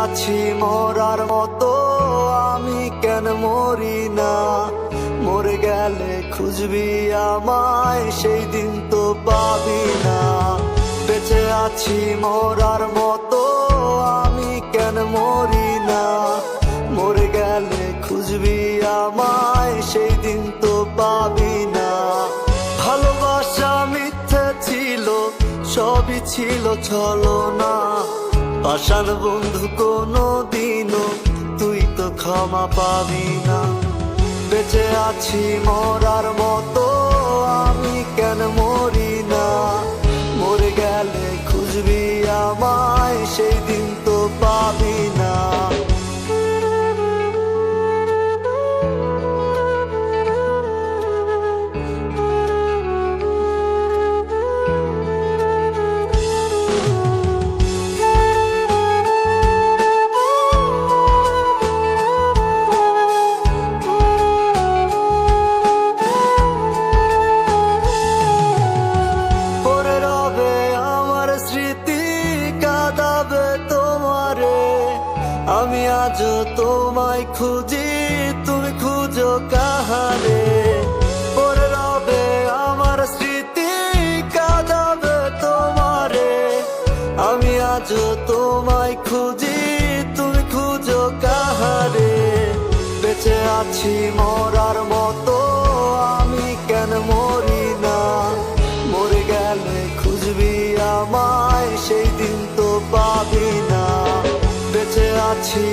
আছি মরার মতো, আমি কেন মরি না? মরে গেলে খুঁজবি আমায়, সেই দিন তো পাবি না। বেঁচে আছি মরার মতো, আমি কেন মরি না? মরে গেলে খুঁজবি আমায়, সেই দিন তো পাবি না। ভালোবাসা মিথ্যে ছিল, সবই ছিল ছলনা। পাষাণ বন্ধু কোনো দিনও তুই তো ক্ষমা পাবি না। বেঁচে আছি মরার মতো, আমি কেন মরি না? মরে গেলে খুঁজবি আমায়, সেই দিন তো পাবি না। আমি আজও তোমায় খুঁজি, তুমি খুঁজো কাহারে? পরে রবে আমার স্মৃতি, কাঁদাবে তোমারে। আমি আজও তোমায় খুঁজি, তুমি খুঁজো কাহারে? বেঁচে আছি মরার মতো, আমি কেন মরি না? মরে গেলে খুঁজবি আমায়, সেই দিন তো পাবি না। বেঁচে আছি